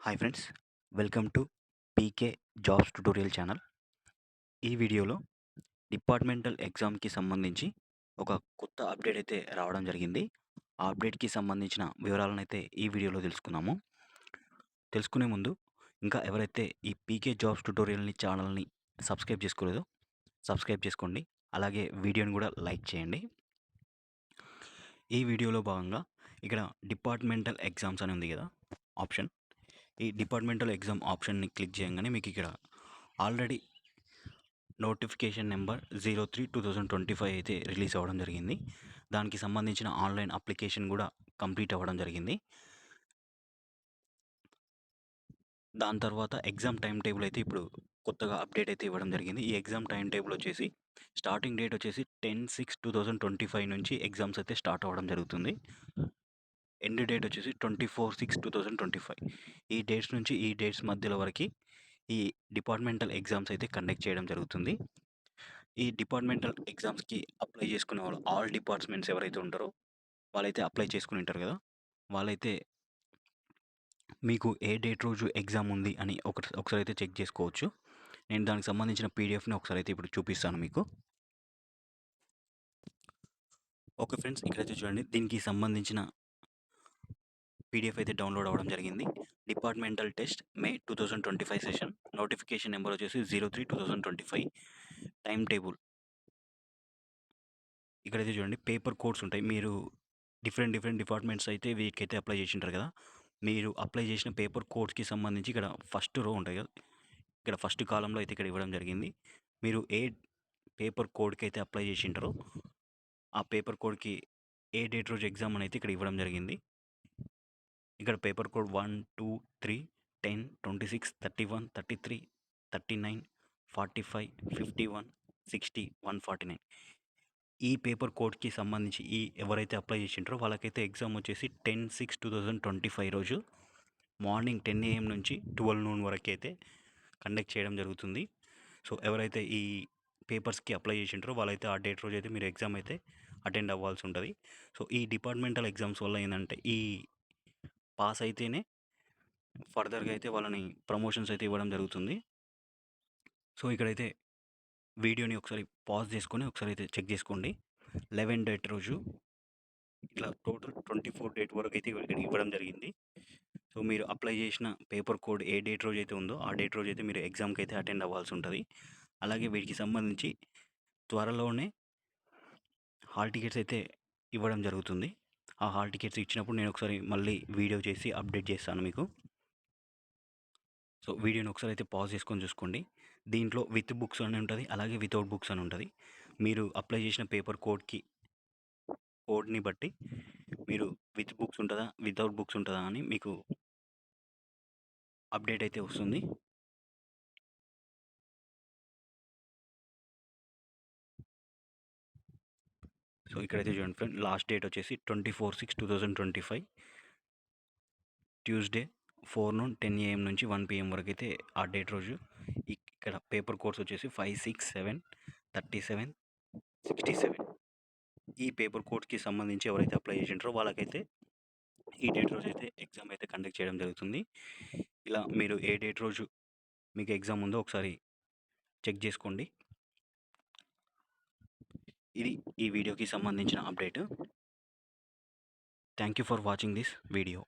Hi friends, welcome to PK jobs tutorial channel. ఈ వీడియోలో departmental ఎగ్జామ్కి సంబంధించి ఒక కొత్త అప్డేట్ అయితే రావడం జరిగింది. ఆ అప్డేట్కి సంబంధించిన వివరాలను అయితే ఈ వీడియోలో తెలుసుకుందాము. తెలుసుకునే ముందు ఇంకా ఎవరైతే ఈ పీకే జాబ్స్ ట్యుటోరియల్ని ఛానల్ని సబ్స్క్రైబ్ చేసుకోలేదో సబ్స్క్రైబ్ చేసుకోండి. అలాగే వీడియోని కూడా లైక్ చేయండి. ఈ వీడియోలో భాగంగా ఇక్కడ డిపార్ట్మెంటల్ ఎగ్జామ్స్ అని ఉంది కదా ఆప్షన్. ఈ డిపార్ట్మెంటల్ ఎగ్జామ్ ఆప్షన్ని క్లిక్ చేయగానే మీకు ఇక్కడ ఆల్రెడీ నోటిఫికేషన్ నెంబర్ 03/2025 అయితే రిలీజ్ అవ్వడం జరిగింది. దానికి సంబంధించిన ఆన్లైన్ అప్లికేషన్ కూడా కంప్లీట్ అవ్వడం జరిగింది. దాని తర్వాత ఎగ్జామ్ టైం టేబుల్ అయితే ఇప్పుడు కొత్తగా అప్డేట్ అయితే ఇవ్వడం జరిగింది. ఈ ఎగ్జామ్ టైం టేబుల్ వచ్చేసి స్టార్టింగ్ డేట్ వచ్చేసి 10/6/2025 నుంచి ఎగ్జామ్స్ అయితే స్టార్ట్ అవ్వడం జరుగుతుంది. ఎండ్ డేట్ వచ్చేసి 24/6/2025. ఈ డేట్స్ నుంచి ఈ డేట్స్ మధ్యలో వరకు ఈ డిపార్ట్మెంటల్ ఎగ్జామ్స్ అయితే కండక్ట్ చేయడం జరుగుతుంది. ఈ డిపార్ట్మెంటల్ ఎగ్జామ్స్కి అప్లై చేసుకునే వాళ్ళు ఆల్ డిపార్ట్మెంట్స్ ఎవరైతే ఉంటారో వాళ్ళైతే అప్లై చేసుకుని ఉంటారు కదా, వాళ్ళైతే మీకు ఏ డేట్ రోజు ఎగ్జామ్ ఉంది అని ఒకసారి అయితే చెక్ చేసుకోవచ్చు. నేను దానికి సంబంధించిన పీడిఎఫ్ని ఒకసారి అయితే ఇప్పుడు చూపిస్తాను మీకు. ఓకే ఫ్రెండ్స్, ఇక్కడైతే చూడండి, దీనికి సంబంధించిన పీడిఎఫ్ అయితే డౌన్లోడ్ అవ్వడం జరిగింది. డిపార్ట్మెంటల్ టెస్ట్ మే 2025 సెషన్, నోటిఫికేషన్ నెంబర్ వచ్చేసి 03/2025. టైం టేబుల్ ఇక్కడైతే చూడండి, పేపర్ కోడ్స్ ఉంటాయి. మీరు డిఫరెంట్ డిపార్ట్మెంట్స్ అయితే వీటికైతే అప్లై చేసి ఉంటారు కదా, మీరు అప్లై చేసిన పేపర్ కోడ్స్కి సంబంధించి ఇక్కడ ఫస్ట్ రో ఉంటాయి కదా, ఇక్కడ ఫస్ట్ కాలంలో అయితే ఇక్కడ ఇవ్వడం జరిగింది. మీరు ఏ పేపర్ కోడ్కి అయితే అప్లై చేసి ఉంటారో ఆ పేపర్ కోడ్కి ఏ డేట్ రోజు ఎగ్జామ్ అని అయితే ఇక్కడ ఇవ్వడం జరిగింది. ఇక్కడ పేపర్ కోడ్ 1, 2, 3, 10, 26, 31, 33, 39, 45, 51, 60, 149. ఈ పేపర్ కోడ్కి సంబంధించి ఎవరైతే అప్లై చేసి ఉంటారో వాళ్ళకైతే ఎగ్జామ్ వచ్చేసి 10/6/2025 రోజు మార్నింగ్ 10 AM నుంచి 12 noon వరకు అయితే కండక్ట్ చేయడం జరుగుతుంది. సో ఎవరైతే ఈ పేపర్స్కి అప్లై చేసి ఉంటారో వాళ్ళైతే ఆ డేట్ రోజు అయితే మీరు ఎగ్జామ్ అయితే అటెండ్ అవ్వాల్సి ఉంటుంది. సో ఈ డిపార్ట్మెంటల్ ఎగ్జామ్స్ వల్ల ఏంటంటే ఈ పాస్ అయితేనే ఫర్దర్గా అయితే వాళ్ళని ప్రమోషన్స్ అయితే ఇవ్వడం జరుగుతుంది. సో ఇక్కడైతే వీడియోని ఒకసారి పాజ్ చేసుకొని ఒకసారి అయితే చెక్ చేసుకోండి. 11 డేట్ రోజు ఇట్లా టోటల్ 24 డేట్ వరకు అయితే ఇక్కడ ఇవ్వడం జరిగింది. సో మీరు అప్లై చేసిన పేపర్ కోడ్ ఏ డేట్ రోజు అయితే ఉందో ఆ డేట్ రోజు అయితే మీరు ఎగ్జామ్కి అయితే అటెండ్ అవ్వాల్సి ఉంటుంది. అలాగే వీటికి సంబంధించి త్వరలోనే హాల్ టికెట్స్ అయితే ఇవ్వడం జరుగుతుంది. ఆ హాల్ టికెట్స్ ఇచ్చినప్పుడు నేను ఒకసారి మళ్ళీ వీడియో చేసి అప్డేట్ చేస్తాను మీకు. సో వీడియోని ఒకసారి అయితే పాజ్ చేసుకొని చూసుకోండి. దీంట్లో విత్ బుక్స్ అని ఉంటుంది, అలాగే వితౌట్ బుక్స్ అని ఉంటుంది. మీరు అప్లై చేసిన పేపర్ కోడ్ని బట్టి మీరు విత్ బుక్స్ ఉంటుందా వితౌట్ బుక్స్ ఉంటుందా అని మీకు అప్డేట్ అయితే వస్తుంది. సో ఇక్కడైతే చూడండి ఫ్రెండ్, లాస్ట్ డేట్ వచ్చేసి 24/6/2025 ట్యూస్డే 4 noon 10 AM నుంచి 1 PM వరకు అయితే ఆ డేట్ రోజు ఇక్కడ పేపర్ కోడ్స్ వచ్చేసి 5, 6, 7, 37, 67. ఈ పేపర్ కోడ్స్కి సంబంధించి ఎవరైతే అప్లై చేసి ఉంటారో వాళ్ళకైతే ఈ డేట్ రోజు అయితే ఎగ్జామ్ అయితే కండక్ట్ చేయడం జరుగుతుంది. ఇలా మీరు ఏ డేట్ రోజు మీకు ఎగ్జామ్ ఉందో ఒకసారి చెక్ చేసుకోండి. ఇది ఈ వీడియోకి సంబంధించిన update. Thank you for watching this video.